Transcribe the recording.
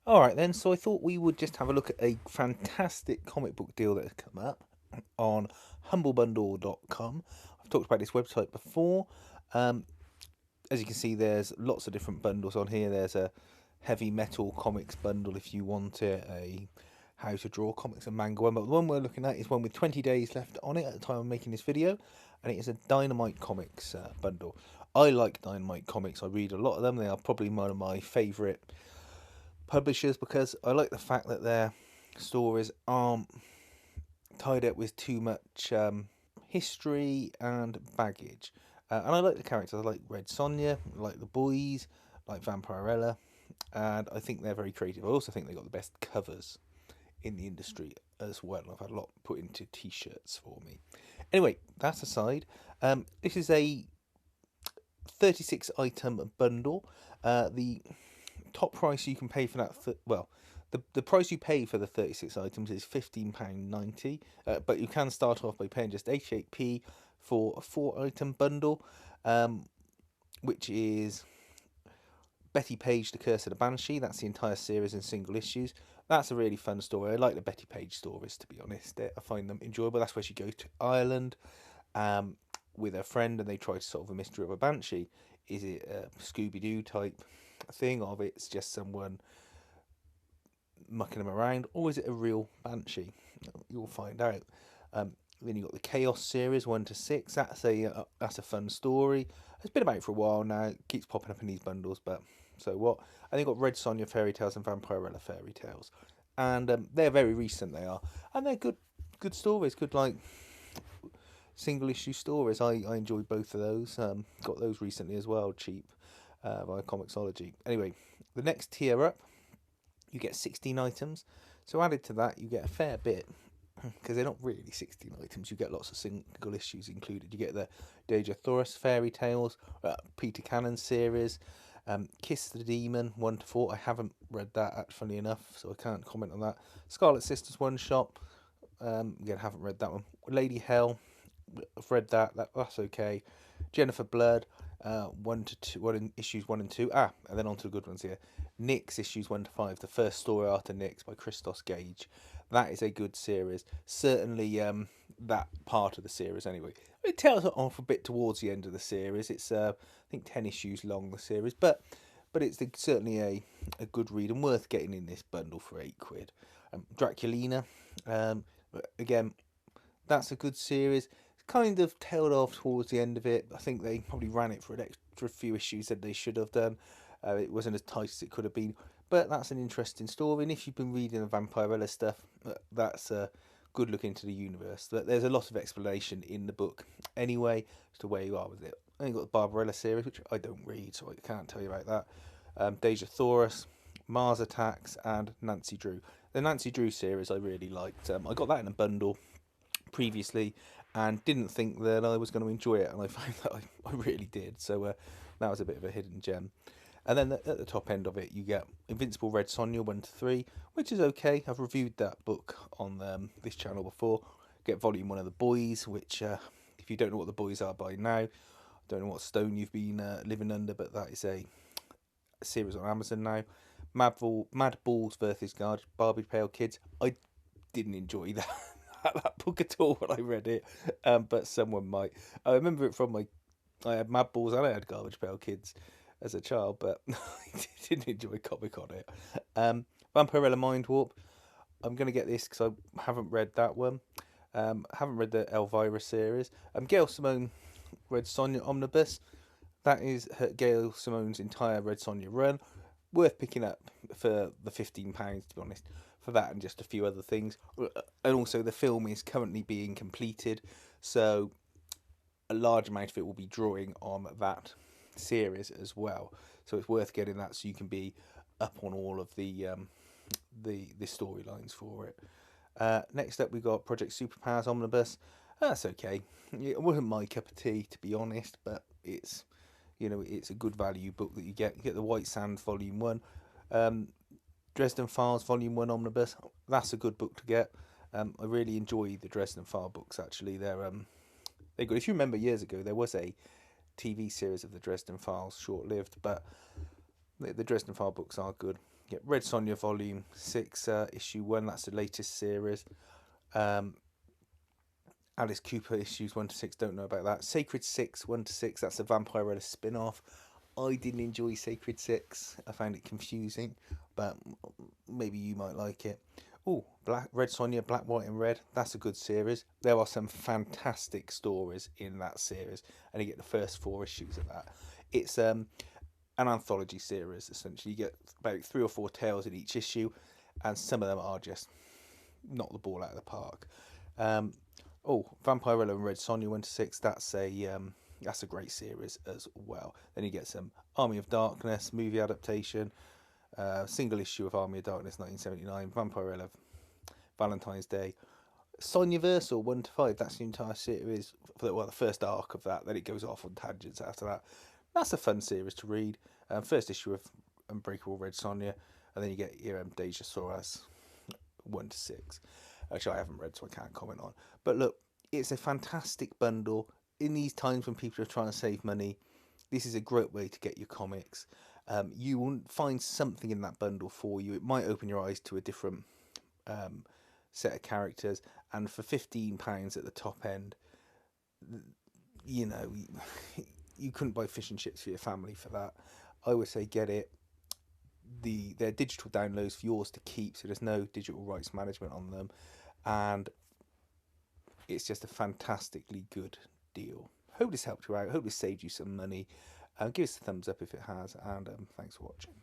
Alright then, so I thought we would just have a look at a fantastic comic book deal that has come up on humblebundle.com. I've talked about this website before. Um, as you can see, there's lots of different bundles on here. There's a heavy metal comics bundle if you want it, a how to draw comics and manga one, but the one we're looking at is one with 20 days left on it at the time of making this video, and it is a Dynamite comics bundle. I like Dynamite comics. I read a lot of them. They are probably one of my favourite publishers because I like the fact that their stories aren't tied up with too much history and baggage. And I like the characters. I like Red Sonja, I like the boys, I like Vampirella, and I think they're very creative. I also think they got the best covers in the industry as well. I've had a lot put into t-shirts for me. Anyway, that aside, this is a 36 item bundle. The top price you can pay for that, the price you pay for the 36 items is £15.90, but you can start off by paying just 88p for a 4 item bundle, which is Betty Page, The Curse of the Banshee. That's the entire series in single issues. That's a really fun story. I like the Betty Page stories, to be honest. I find them enjoyable. That's where she goes to Ireland with her friend and they try to solve a mystery of a banshee. Is it a Scooby-Doo type thing, or it's just someone mucking them around, or is it a real banshee? You'll find out. Then you got the Chaos series 1 to 6. That's a fun story. It's been about for a while now. It keeps popping up in these bundles, but so what? And you got Red Sonja fairy tales and Vampirella fairy tales, and they're very recent. They are, and they're good stories. Good like single issue stories. I enjoy both of those. Got those recently as well, cheap via Comixology. Anyway, the next tier up, you get 16 items. So added to that, you get a fair bit because they're not really 16 items. You get lots of single issues included. You get the Deja Thoris fairy tales, Peter Cannon series, Kiss the Demon 1 to 4. I haven't read that, funny enough, so I can't comment on that. Scarlet Sisters one shot. Again, haven't read that one. Lady Hell, I've read that. That's okay. Jennifer Blood, 1 to 2, issues 1 and 2. And then on to the good ones here. Nyx issues 1 to 5. The first story after Nyx by Christos Gage. That is a good series. Certainly, that part of the series anyway. It tails off a bit towards the end of the series. It's I think 10 issues long, the series, but it's certainly a good read and worth getting in this bundle for £8. Draculina, again, that's a good series. Kind of tailed off towards the end of it. I think they probably ran it for an extra few issues that they should have done. It wasn't as tight as it could have been, but that's an interesting story. And if you've been reading the Vampirella stuff, that's a good look into the universe. There's a lot of explanation in the book anyway as to where you are with it. And you've got the Barbarella series, which I don't read, so I can't tell you about that. Deja Thoris, Mars Attacks, and Nancy Drew. The Nancy Drew series I really liked. I got that in a bundle previously and didn't think that I was going to enjoy it, and I found that I really did. So that was a bit of a hidden gem. And then at the top end of it, you get Invincible Red Sonja 1 to 3, which is okay. I've reviewed that book on this channel before. Get Volume 1 of The Boys, which, if you don't know what The Boys are by now, I don't know what stone you've been living under, but that is a series on Amazon now. Mad Balls versus Barbie Pale Kids. I didn't enjoy that book at all when I read it, but someone might. I remember it from I had Mad Balls and I had Garbage Pail Kids as a child, but I didn't enjoy a comic on it. Vampirella Mind Warp. I'm going to get this because I haven't read that one. Haven't read the Elvira series. Gail Simone Red Sonja Omnibus. That is Gail Simone's entire Red Sonja run. Worth picking up for the £15, to be honest, for that and just a few other things. And also the film is currently being completed, so a large amount of it will be drawing on that series as well. So it's worth getting that so you can be up on all of the storylines for it. Next up, we got Project Superpowers Omnibus. That's okay. It wasn't my cup of tea, to be honest, but it's it's a good value book that you get. You get the White Sands Volume 1. Dresden Files Volume 1 Omnibus. That's a good book to get. I really enjoy the Dresden File books, actually. They're good. If you remember years ago, there was a TV series of the Dresden Files, short-lived, but the Dresden File books are good. Get Red Sonja Volume 6, Issue 1, that's the latest series. Alice Cooper issues 1 to 6, don't know about that. Sacred 6, 1 to 6, that's a Vampirella spin off. I didn't enjoy Sacred 6, I found it confusing, but maybe you might like it. Oh, Red Sonja, Black, White, and Red, that's a good series. There are some fantastic stories in that series, and you get the first 4 issues of that. It's an anthology series, essentially. You get about 3 or 4 tales in each issue, and some of them are just knock the ball out of the park. Vampirella and Red Sonja 1 to 6. That's a great series as well. Then you get some Army of Darkness movie adaptation, single issue of Army of Darkness 1979, Vampirella Valentine's Day, Sonjaversal 1 to 5. That's the entire series. The first arc of that. Then it goes off on tangents after that. That's a fun series to read. First issue of Unbreakable Red Sonja, and then you get your Deja Soras 1 to 6. Which I haven't read, so I can't comment on. But look, it's a fantastic bundle. In these times when people are trying to save money, this is a great way to get your comics. You will find something in that bundle for you. It might open your eyes to a different set of characters. And for £15 at the top end, you know, you couldn't buy fish and chips for your family for that. I would say get it. They're digital downloads for yours to keep, so there's no digital rights management on them, and it's just a fantastically good deal. Hope this helped you out. Hope this saved you some money. Give us a thumbs up if it has, and thanks for watching.